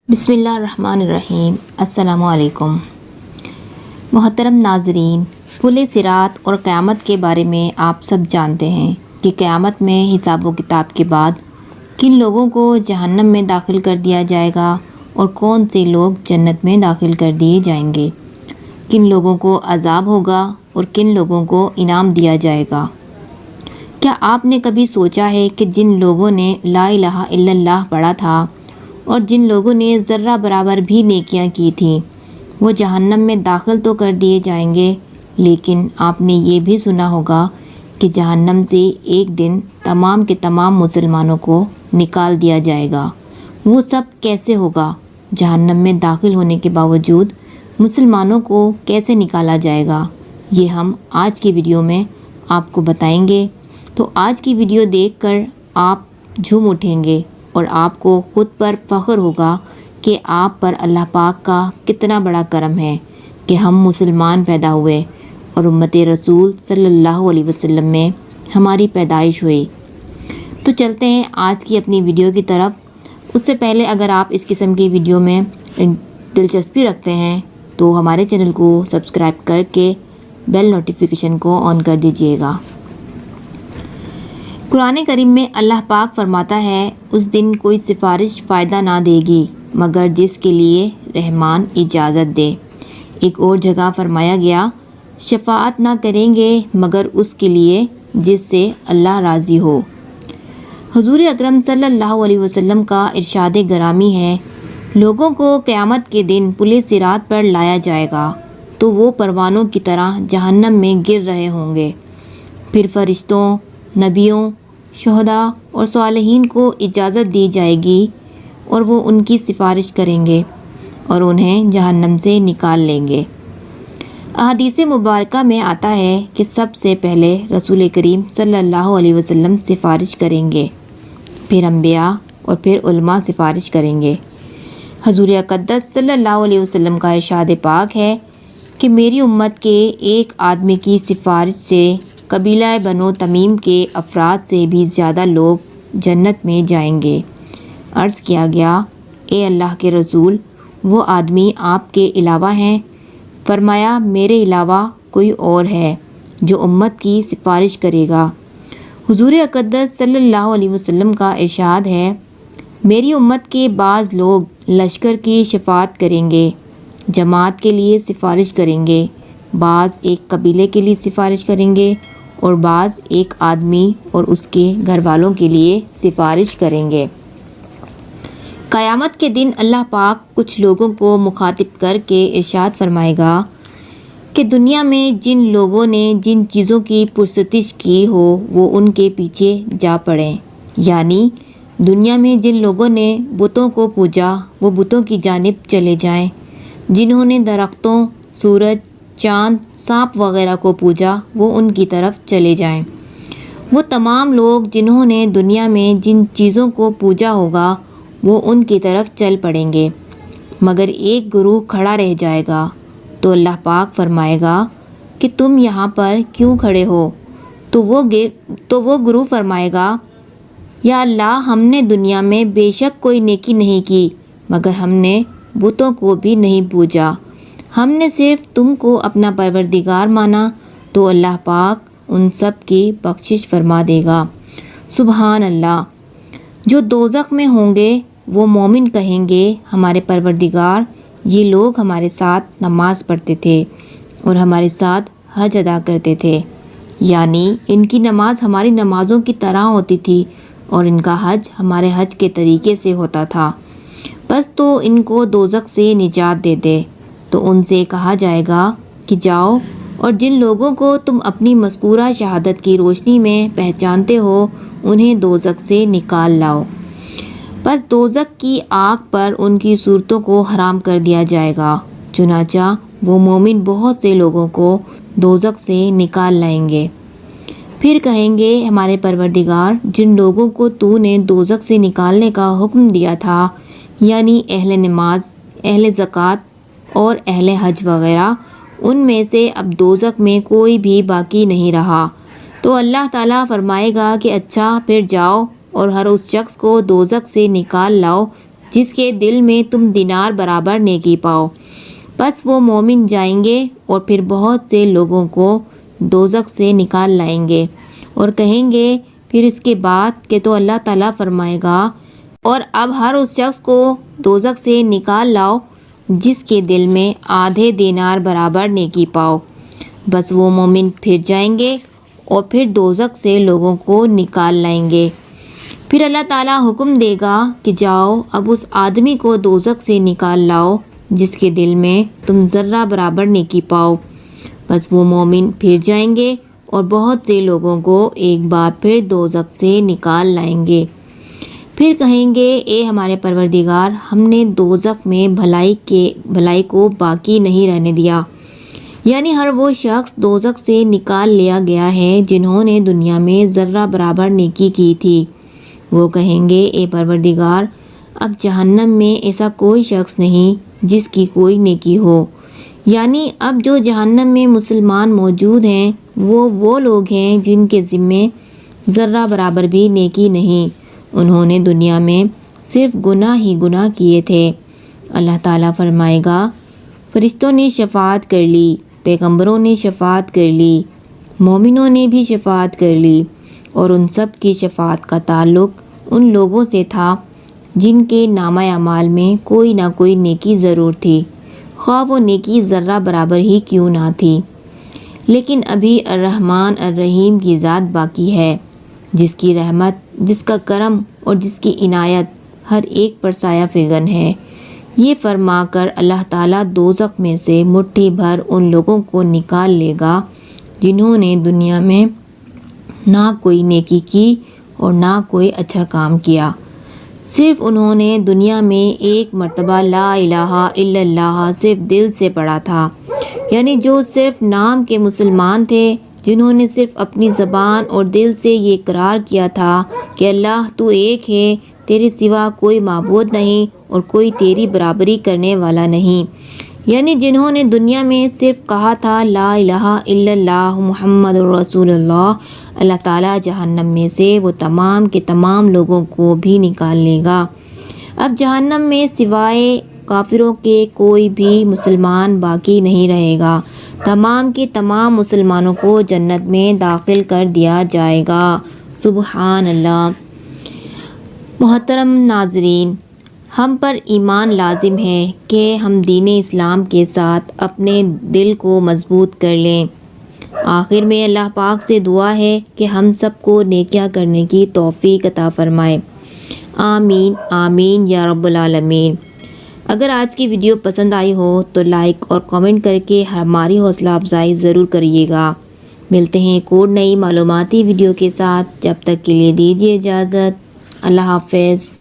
بسم اللہ الرحمن الرحیم۔ السلام علیکم محترم ناظرین، پل صراط اور قیامت کے بارے میں آپ سب جانتے ہیں کہ قیامت میں حساب و کتاب کے بعد کن لوگوں کو جہنم میں داخل کر دیا جائے گا اور کون سے لوگ جنت میں داخل کر دیے جائیں گے، کن لوگوں کو عذاب ہوگا اور کن لوگوں کو انعام دیا جائے گا۔ کیا آپ نے کبھی سوچا ہے کہ جن لوگوں نے لا الہ الا اللہ پڑھا تھا اور جن لوگوں نے ذرہ برابر بھی نیکیاں کی تھیں وہ جہنم میں داخل تو کر دیے جائیں گے، لیکن آپ نے یہ بھی سنا ہوگا کہ جہنم سے ایک دن تمام کے تمام مسلمانوں کو نکال دیا جائے گا۔ وہ سب کیسے ہوگا؟ جہنم میں داخل ہونے کے باوجود مسلمانوں کو کیسے نکالا جائے گا؟ یہ ہم آج کی ویڈیو میں آپ کو بتائیں گے، تو آج کی ویڈیو دیکھ کر آپ جھوم اٹھیں گے اور آپ کو خود پر فخر ہوگا کہ آپ پر اللہ پاک کا کتنا بڑا کرم ہے کہ ہم مسلمان پیدا ہوئے اور امت رسول صلی اللہ علیہ وسلم میں ہماری پیدائش ہوئی۔ تو چلتے ہیں آج کی اپنی ویڈیو کی طرف۔ اس سے پہلے اگر آپ اس قسم کی ویڈیو میں دلچسپی رکھتے ہیں تو ہمارے چینل کو سبسکرائب کر کے بیل نوٹیفیکیشن کو آن کر دیجیے گا۔ قرآن کریم میں اللہ پاک فرماتا ہے، اس دن کوئی سفارش فائدہ نہ دے گی مگر جس کے لیے رحمان اجازت دے۔ ایک اور جگہ فرمایا گیا، شفاعت نہ کریں گے مگر اس کے لیے جس سے اللہ راضی ہو۔ حضور اکرم صلی اللہ علیہ وسلم کا ارشاد گرامی ہے، لوگوں کو قیامت کے دن پل صراط پر لایا جائے گا تو وہ پروانوں کی طرح جہنم میں گر رہے ہوں گے۔ پھر فرشتوں، نبیوں، شہداء اور صالحین کو اجازت دی جائے گی اور وہ ان کی سفارش کریں گے اور انہیں جہنم سے نکال لیں گے۔ احادیث مبارکہ میں آتا ہے کہ سب سے پہلے رسول کریم صلی اللہ علیہ وسلم سفارش کریں گے، پھر انبیاء اور پھر علماء سفارش کریں گے۔ حضور اقدس صلی اللہ علیہ وسلم کا ارشاد پاک ہے کہ میری امت کے ایک آدمی کی سفارش سے قبیلہ بنو تمیم کے افراد سے بھی زیادہ لوگ جنت میں جائیں گے۔ عرض کیا گیا، اے اللہ کے رسول، وہ آدمی آپ کے علاوہ ہیں؟ فرمایا، میرے علاوہ کوئی اور ہے جو امت کی سفارش کرے گا۔ حضور اقدس صلی اللہ علیہ وسلم کا ارشاد ہے، میری امت کے بعض لوگ لشکر کی شفاعت کریں گے، جماعت کے لیے سفارش کریں گے، بعض ایک قبیلے کے لیے سفارش کریں گے اور بعض ایک آدمی اور اس کے گھر والوں کے لیے سفارش کریں گے۔ قیامت کے دن اللہ پاک کچھ لوگوں کو مخاطب کر کے ارشاد فرمائے گا کہ دنیا میں جن لوگوں نے جن چیزوں کی پرستش کی ہو وہ ان کے پیچھے جا پڑیں، یعنی دنیا میں جن لوگوں نے بتوں کو پوجا وہ بتوں کی جانب چلے جائیں، جنہوں نے درختوں، سورج، چاند، سانپ وغیرہ کو پوجا وہ ان کی طرف چلے جائیں۔ وہ تمام لوگ جنہوں نے دنیا میں جن چیزوں کو پوجا ہوگا وہ ان کی طرف چل پڑیں گے، مگر ایک گروہ کھڑا رہ جائے گا تو اللہ پاک فرمائے گا کہ تم یہاں پر کیوں کھڑے ہو؟ تو وہ گروہ فرمائے گا، یا اللہ، ہم نے دنیا میں بے شک کوئی نیکی نہیں کی مگر ہم نے بتوں کو بھی نہیں پوجا، ہم نے صرف تم کو اپنا پروردگار مانا۔ تو اللہ پاک ان سب کی بخشش فرما دے گا۔ سبحان اللہ۔ جو دوزخ میں ہوں گے وہ مومن کہیں گے، ہمارے پروردگار، یہ لوگ ہمارے ساتھ نماز پڑھتے تھے اور ہمارے ساتھ حج ادا کرتے تھے، یعنی ان کی نماز ہماری نمازوں کی طرح ہوتی تھی اور ان کا حج ہمارے حج کے طریقے سے ہوتا تھا، بس تو ان کو دوزخ سے نجات دے دے۔ تو ان سے کہا جائے گا کہ جاؤ اور جن لوگوں کو تم اپنی مذکورہ شہادت کی روشنی میں پہچانتے ہو انہیں دوزخ سے نکال لاؤ۔ بس دوزخ کی آگ پر ان کی صورتوں کو حرام کر دیا جائے گا، چنانچہ وہ مومن بہت سے لوگوں کو دوزخ سے نکال لائیں گے۔ پھر کہیں گے، ہمارے پروردگار، جن لوگوں کو تو نے دوزخ سے نکالنے کا حکم دیا تھا، یعنی اہل نماز، اہل زکوٰۃ اور اہل حج وغیرہ، ان میں سے اب دوزخ میں کوئی بھی باقی نہیں رہا۔ تو اللہ تعالیٰ فرمائے گا کہ اچھا، پھر جاؤ اور ہر اس شخص کو دوزخ سے نکال لاؤ جس کے دل میں تم دینار برابر نیکی پاؤ۔ پس وہ مومن جائیں گے اور پھر بہت سے لوگوں کو دوزخ سے نکال لائیں گے اور کہیں گے پھر اس کے بعد کہ تو اللہ تعالیٰ فرمائے گا اور اب ہر اس شخص کو دوزخ سے نکال لاؤ جس کے دل میں آدھے دینار برابر نیکی پاؤ۔ بس وہ مومن پھر جائیں گے اور پھر دوزخ سے لوگوں کو نکال لائیں گے۔ پھر اللہ تعالیٰ حکم دے گا کہ جاؤ اب اس آدمی کو دوزخ سے نکال لاؤ جس کے دل میں تم ذرہ برابر نیکی پاؤ۔ بس وہ مومن پھر جائیں گے اور بہت سے لوگوں کو ایک بار پھر دوزخ سے نکال لائیں گے۔ پھر کہیں گے اے ہمارے پروردگار، ہم نے دوزخ میں بھلائی کو باقی نہیں رہنے دیا۔ یعنی ہر وہ شخص دوزخ سے نکال لیا گیا ہے جنہوں نے دنیا میں ذرہ برابر نیکی کی تھی۔ وہ کہیں گے اے پروردگار، اب جہنم میں ایسا کوئی شخص نہیں جس کی کوئی نیکی ہو۔ یعنی اب جو جہنم میں مسلمان موجود ہیں وہ لوگ ہیں جن کے ذمے ذرہ برابر بھی نیکی نہیں، انہوں نے دنیا میں صرف گناہ ہی گناہ کیے تھے۔ اللہ تعالیٰ فرمائے گا فرشتوں نے شفاعت کر لی، پیغمبروں نے شفاعت کر لی، مومنوں نے بھی شفاعت کر لی، اور ان سب کی شفاعت کا تعلق ان لوگوں سے تھا جن کے نامہ اعمال میں کوئی نہ کوئی نیکی ضرور تھی، خواہ وہ نیکی ذرہ برابر ہی کیوں نہ تھی۔ لیکن ابھی الرحمن الرحیم کی ذات باقی ہے، جس کی رحمت، جس کا کرم اور جس کی عنایت ہر ایک پر سایہ فگن ہے۔ یہ فرما کر اللہ تعالیٰ دوزخ میں سے مٹھی بھر ان لوگوں کو نکال لے گا جنہوں نے دنیا میں نہ کوئی نیکی کی اور نہ کوئی اچھا کام کیا، صرف انہوں نے دنیا میں ایک مرتبہ لا الہ الا اللہ صرف دل سے پڑھا تھا۔ یعنی جو صرف نام کے مسلمان تھے، جنہوں نے صرف اپنی زبان اور دل سے یہ اقرار کیا تھا کہ اللہ تو ایک ہے، تیرے سوا کوئی معبود نہیں اور کوئی تیری برابری کرنے والا نہیں۔ یعنی جنہوں نے دنیا میں صرف کہا تھا لا الہ الا اللہ محمد رسول اللہ، اللہ تعالیٰ جہنم میں سے وہ تمام کے تمام لوگوں کو بھی نکال لے گا۔ اب جہنم میں سوائے کافروں کے کوئی بھی مسلمان باقی نہیں رہے گا، تمام کے تمام مسلمانوں کو جنت میں داخل کر دیا جائے گا۔ سبحان اللہ۔ محترم ناظرین، ہم پر ایمان لازم ہے کہ ہم دین اسلام کے ساتھ اپنے دل کو مضبوط کر لیں۔ آخر میں اللہ پاک سے دعا ہے کہ ہم سب کو نیکیاں کرنے کی توفیق عطا فرمائے۔ آمین آمین یا رب العالمین۔ اگر آج کی ویڈیو پسند آئی ہو تو لائک اور کامنٹ کر کے ہماری حوصلہ افزائی ضرور کریے گا۔ ملتے ہیں ایک اور نئی معلوماتی ویڈیو کے ساتھ، جب تک کے لیے دیجیے اجازت۔ اللہ حافظ۔